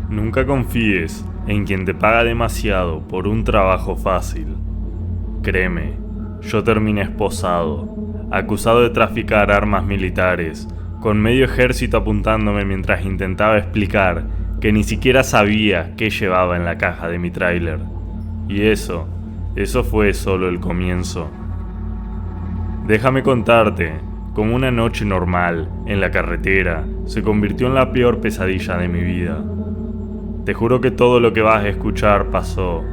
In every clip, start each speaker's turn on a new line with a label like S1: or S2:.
S1: Nunca confíes en quien te paga demasiado por un trabajo fácil. Créeme, yo terminé esposado, acusado de traficar armas militares, con medio ejército apuntándome mientras intentaba explicar que ni siquiera sabía qué llevaba en la caja de mi tráiler. Y eso fue solo el comienzo. Déjame contarte cómo una noche normal en la carretera se convirtió en la peor pesadilla de mi vida. Te juro que todo lo que vas a escuchar pasó.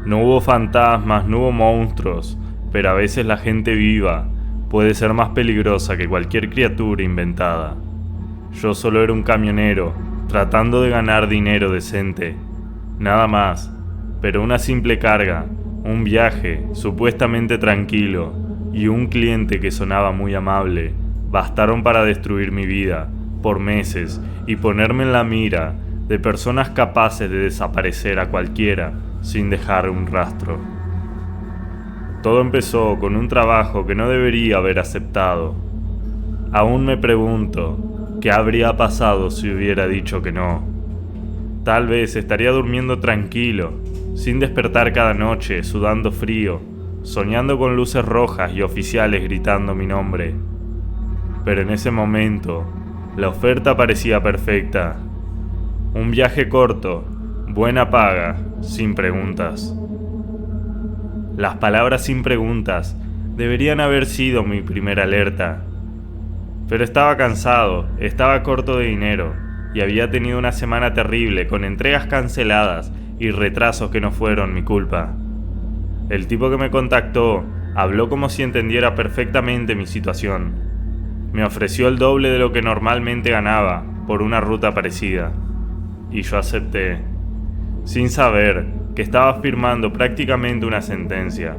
S1: No hubo fantasmas, no hubo monstruos, pero a veces la gente viva puede ser más peligrosa que cualquier criatura inventada. Yo solo era un camionero, tratando de ganar dinero decente. Nada más, pero una simple carga, un viaje supuestamente tranquilo y un cliente que sonaba muy amable, bastaron para destruir mi vida por meses y ponerme en la mira de personas capaces de desaparecer a cualquiera sin dejar un rastro. Todo empezó con un trabajo que no debería haber aceptado. Aún me pregunto qué habría pasado si hubiera dicho que no. Tal vez estaría durmiendo tranquilo, sin despertar cada noche, sudando frío, soñando con luces rojas y oficiales gritando mi nombre. Pero en ese momento, la oferta parecía perfecta. Un viaje corto, buena paga, sin preguntas. Las palabras sin preguntas deberían haber sido mi primera alerta. Pero estaba cansado, estaba corto de dinero y había tenido una semana terrible con entregas canceladas y retrasos que no fueron mi culpa. El tipo que me contactó habló como si entendiera perfectamente mi situación. Me ofreció el doble de lo que normalmente ganaba por una ruta parecida. Y yo acepté, sin saber que estaba firmando prácticamente una sentencia.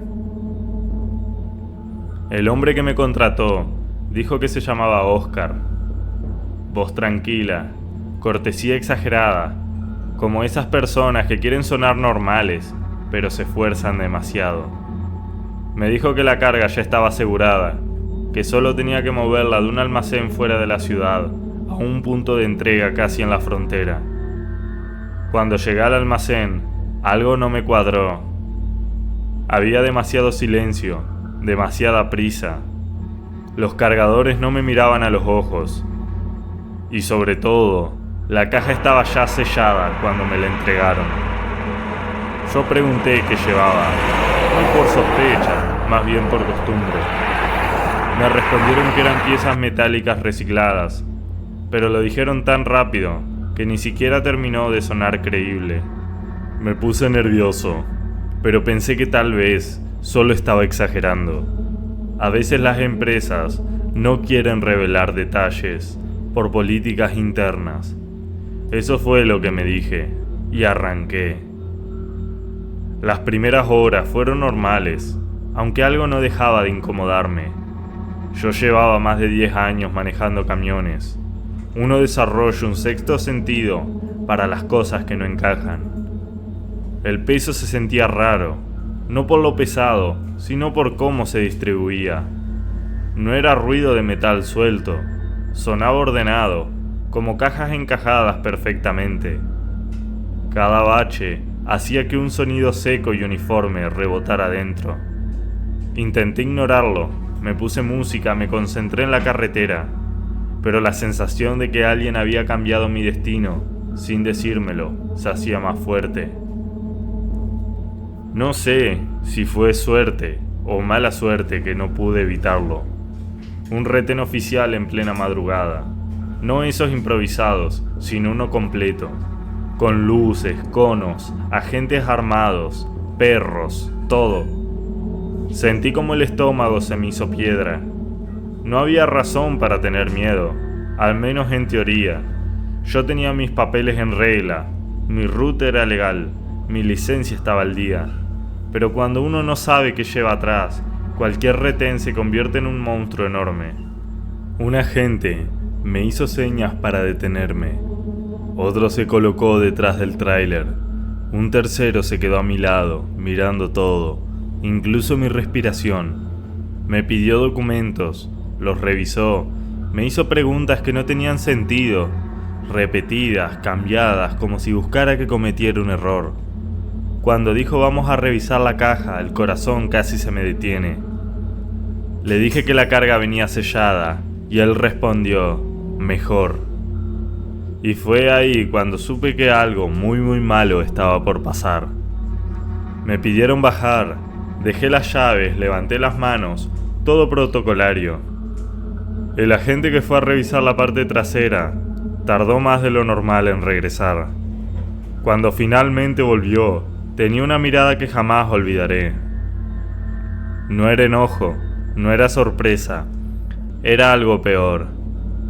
S1: El hombre que me contrató dijo que se llamaba Oscar. Voz tranquila, cortesía exagerada, como esas personas que quieren sonar normales, pero se esfuerzan demasiado. Me dijo que la carga ya estaba asegurada, que solo tenía que moverla de un almacén fuera de la ciudad a un punto de entrega casi en la frontera. Cuando llegué al almacén, algo no me cuadró. Había demasiado silencio, demasiada prisa. Los cargadores no me miraban a los ojos. Y sobre todo, la caja estaba ya sellada cuando me la entregaron. Yo pregunté qué llevaba, no por sospecha, más bien por costumbre. Me respondieron que eran piezas metálicas recicladas, pero lo dijeron tan rápido que ni siquiera terminó de sonar creíble. Me puse nervioso, pero pensé que tal vez solo estaba exagerando. A veces las empresas no quieren revelar detalles por políticas internas. Eso fue lo que me dije, y arranqué. Las primeras horas fueron normales, aunque algo no dejaba de incomodarme. Yo llevaba más de 10 años manejando camiones. Uno desarrolla un sexto sentido para las cosas que no encajan. El peso se sentía raro, no por lo pesado, sino por cómo se distribuía. No era ruido de metal suelto, sonaba ordenado, como cajas encajadas perfectamente. Cada bache hacía que un sonido seco y uniforme rebotara dentro. Intenté ignorarlo, me puse música, me concentré en la carretera, pero la sensación de que alguien había cambiado mi destino, sin decírmelo, se hacía más fuerte. No sé si fue suerte o mala suerte que no pude evitarlo. Un retén oficial en plena madrugada. No esos improvisados, sino uno completo. Con luces, conos, agentes armados, perros, todo. Sentí como el estómago se me hizo piedra. No había razón para tener miedo, al menos en teoría. Yo tenía mis papeles en regla, mi ruta era legal, mi licencia estaba al día. Pero cuando uno no sabe qué lleva atrás, cualquier retén se convierte en un monstruo enorme. Un agente me hizo señas para detenerme. Otro se colocó detrás del tráiler. Un tercero se quedó a mi lado, mirando todo, incluso mi respiración. Me pidió documentos, los revisó, me hizo preguntas que no tenían sentido, repetidas, cambiadas, como si buscara que cometiera un error. Cuando dijo vamos a revisar la caja, el corazón casi se me detiene. Le dije que la carga venía sellada y él respondió, mejor. Y fue ahí cuando supe que algo muy malo estaba por pasar. Me pidieron bajar, dejé las llaves, levanté las manos, todo protocolario. El agente que fue a revisar la parte trasera tardó más de lo normal en regresar. Cuando finalmente volvió, tenía una mirada que jamás olvidaré. No era enojo, no era sorpresa, era algo peor,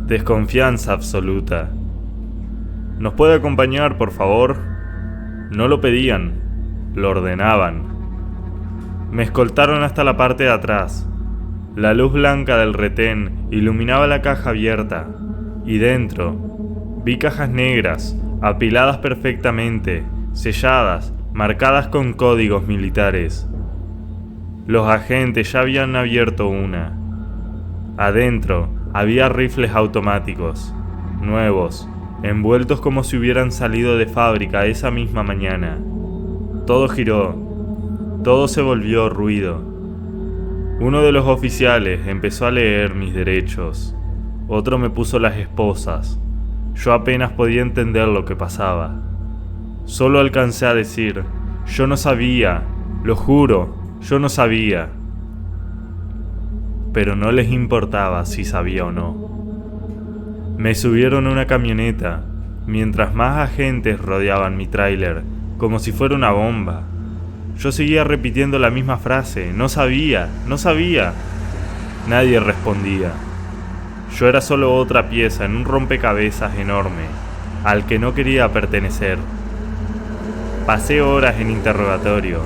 S1: desconfianza absoluta. ¿Nos puede acompañar, por favor? No lo pedían, lo ordenaban. Me escoltaron hasta la parte de atrás. La luz blanca del retén iluminaba la caja abierta, y dentro vi cajas negras, apiladas perfectamente, selladas, marcadas con códigos militares. Los agentes ya habían abierto una. Adentro había rifles automáticos, nuevos, envueltos como si hubieran salido de fábrica esa misma mañana. Todo giró, todo se volvió ruido. Uno de los oficiales empezó a leer mis derechos, otro me puso las esposas. Yo apenas podía entender lo que pasaba. Solo alcancé a decir, yo no sabía, lo juro, yo no sabía. Pero no les importaba si sabía o no. Me subieron a una camioneta, mientras más agentes rodeaban mi tráiler, como si fuera una bomba. Yo seguía repitiendo la misma frase, no sabía, no sabía. Nadie respondía. Yo era solo otra pieza en un rompecabezas enorme, al que no quería pertenecer. Pasé horas en interrogatorio,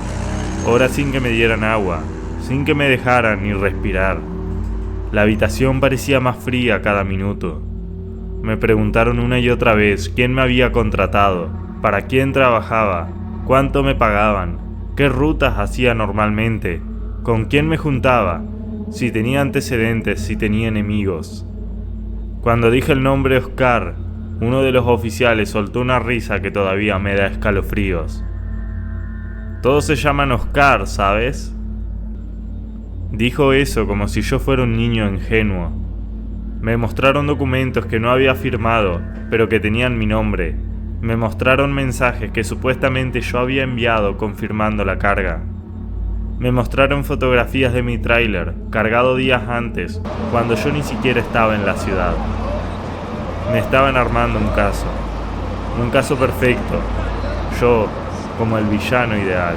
S1: horas sin que me dieran agua, sin que me dejaran ni respirar. La habitación parecía más fría cada minuto. Me preguntaron una y otra vez quién me había contratado, para quién trabajaba, cuánto me pagaban, qué rutas hacía normalmente, con quién me juntaba, si tenía antecedentes, si tenía enemigos. Cuando dije el nombre Oscar, uno de los oficiales soltó una risa que todavía me da escalofríos. Todos se llaman Oscar, ¿sabes? Dijo eso como si yo fuera un niño ingenuo. Me mostraron documentos que no había firmado, pero que tenían mi nombre. Me mostraron mensajes que supuestamente yo había enviado confirmando la carga. Me mostraron fotografías de mi tráiler, cargado días antes, cuando yo ni siquiera estaba en la ciudad. Me estaban armando un caso perfecto, yo como el villano ideal.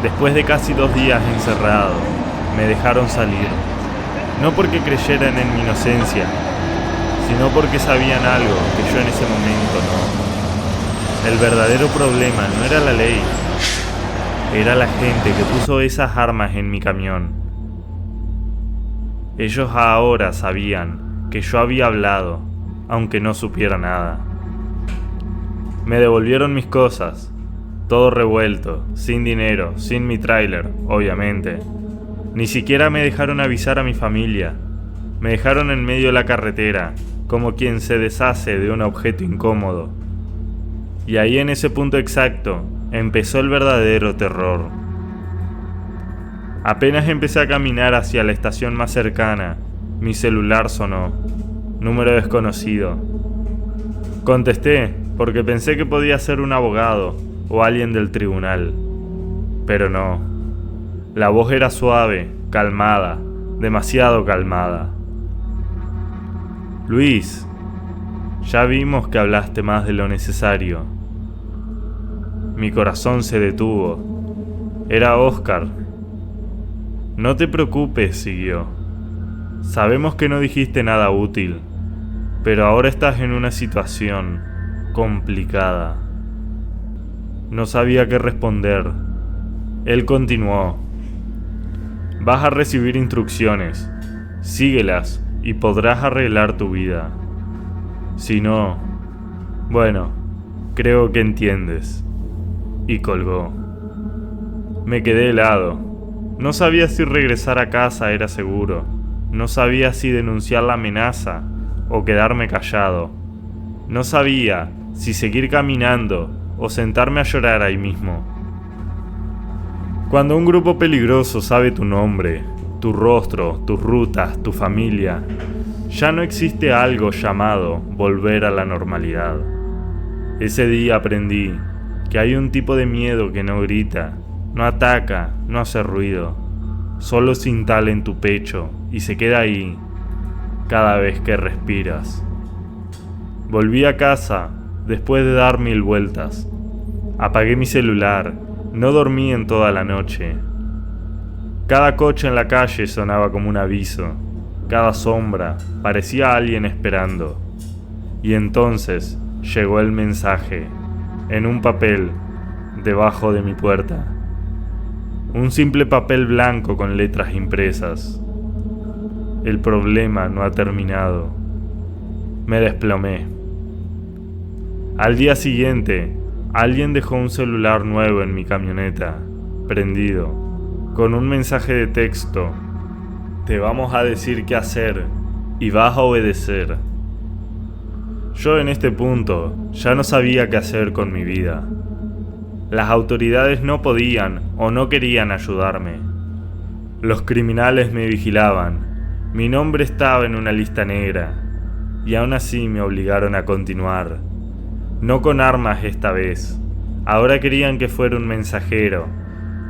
S1: Después de casi 2 días encerrado, me dejaron salir, no porque creyeran en mi inocencia, sino porque sabían algo que yo en ese momento no. El verdadero problema no era la ley, era la gente que puso esas armas en mi camión. Ellos ahora sabían que yo había hablado, aunque no supiera nada. Me devolvieron mis cosas, todo revuelto, sin dinero, sin mi tráiler, obviamente. Ni siquiera me dejaron avisar a mi familia. Me dejaron en medio de la carretera, como quien se deshace de un objeto incómodo. Y ahí en ese punto exacto, empezó el verdadero terror. Apenas empecé a caminar hacia la estación más cercana, mi celular sonó. Número desconocido. Contesté porque pensé que podía ser un abogado o alguien del tribunal. Pero no. La voz era suave, calmada, demasiado calmada. Luis, ya vimos que hablaste más de lo necesario. Mi corazón se detuvo. Era Oscar. No te preocupes, siguió. Sabemos que no dijiste nada útil, pero ahora estás en una situación complicada. No sabía qué responder. Él continuó. Vas a recibir instrucciones. Síguelas y podrás arreglar tu vida. Si no, bueno, creo que entiendes. Y colgó. Me quedé helado. No sabía si regresar a casa era seguro. No sabía si denunciar la amenaza o quedarme callado. No sabía si seguir caminando o sentarme a llorar ahí mismo. Cuando un grupo peligroso sabe tu nombre, tu rostro, tus rutas, tu familia, ya no existe algo llamado volver a la normalidad. Ese día aprendí que hay un tipo de miedo que no grita, no ataca, no hace ruido, solo se instala en tu pecho y se queda ahí cada vez que respiras. Volví a casa después de dar 1000 vueltas. Apagué mi celular, no dormí en toda la noche. Cada coche en la calle sonaba como un aviso, cada sombra parecía alguien esperando. Y entonces llegó el mensaje, en un papel, debajo de mi puerta. Un simple papel blanco con letras impresas. El problema no ha terminado. Me desplomé. Al día siguiente, alguien dejó un celular nuevo en mi camioneta, prendido, con un mensaje de texto. Te vamos a decir qué hacer y vas a obedecer. Yo en este punto ya no sabía qué hacer con mi vida. Las autoridades no podían o no querían ayudarme. Los criminales me vigilaban. Mi nombre estaba en una lista negra. Y aún así me obligaron a continuar. No con armas esta vez. Ahora querían que fuera un mensajero.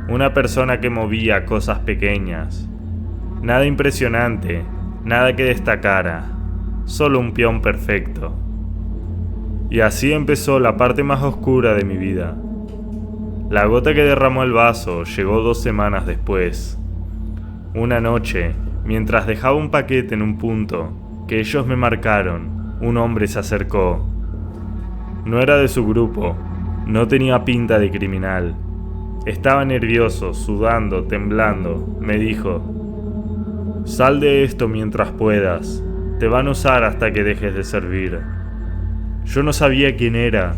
S1: Una persona que movía cosas pequeñas. Nada impresionante, nada que destacara. Solo un peón perfecto. Y así empezó la parte más oscura de mi vida. La gota que derramó el vaso llegó 2 semanas después. Una noche, mientras dejaba un paquete en un punto que ellos me marcaron, un hombre se acercó. No era de su grupo, no tenía pinta de criminal. Estaba nervioso, sudando, temblando. Me dijo: sal de esto mientras puedas, te van a usar hasta que dejes de servir. Yo no sabía quién era,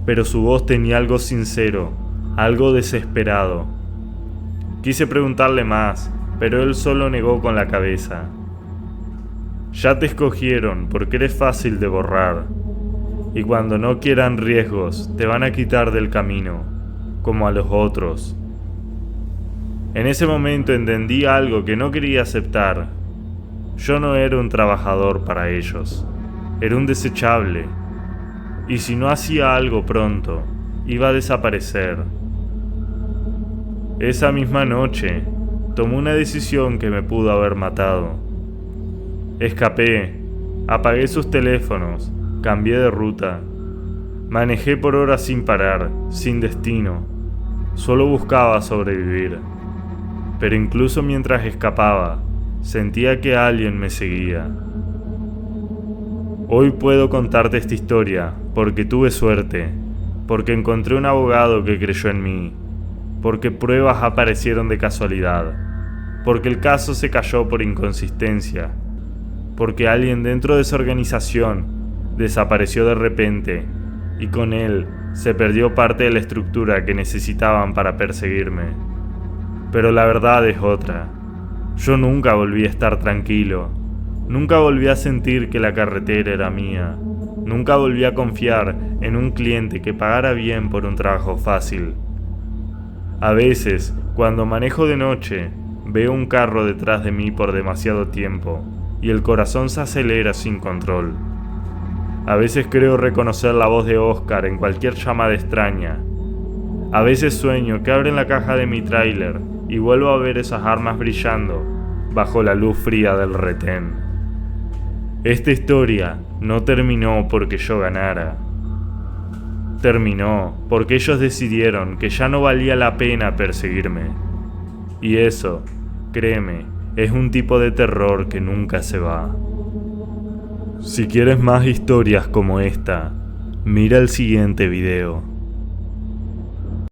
S1: pero su voz tenía algo sincero, algo desesperado. Quise preguntarle más, pero él solo negó con la cabeza. Ya te escogieron porque eres fácil de borrar, y cuando no quieran riesgos te van a quitar del camino, como a los otros. En ese momento entendí algo que no quería aceptar. Yo no era un trabajador para ellos, era un desechable, y si no hacía algo pronto, iba a desaparecer. Esa misma noche, tomé una decisión que me pudo haber matado. Escapé, apagué sus teléfonos, cambié de ruta. Manejé por horas sin parar, sin destino. Solo buscaba sobrevivir. Pero incluso mientras escapaba, sentía que alguien me seguía. Hoy puedo contarte esta historia porque tuve suerte, porque encontré un abogado que creyó en mí, porque pruebas aparecieron de casualidad, porque el caso se cayó por inconsistencia, porque alguien dentro de esa organización desapareció de repente y con él se perdió parte de la estructura que necesitaban para perseguirme. Pero la verdad es otra. Yo nunca volví a estar tranquilo, nunca volví a sentir que la carretera era mía, nunca volví a confiar en un cliente que pagara bien por un trabajo fácil. A veces, cuando manejo de noche, veo un carro detrás de mí por demasiado tiempo y el corazón se acelera sin control. A veces creo reconocer la voz de Oscar en cualquier llamada extraña. A veces sueño que abren la caja de mi tráiler y vuelvo a ver esas armas brillando bajo la luz fría del retén. Esta historia no terminó porque yo ganara. Terminó porque ellos decidieron que ya no valía la pena perseguirme. Y eso, créeme, es un tipo de terror que nunca se va. Si quieres más historias como esta, mira el siguiente video.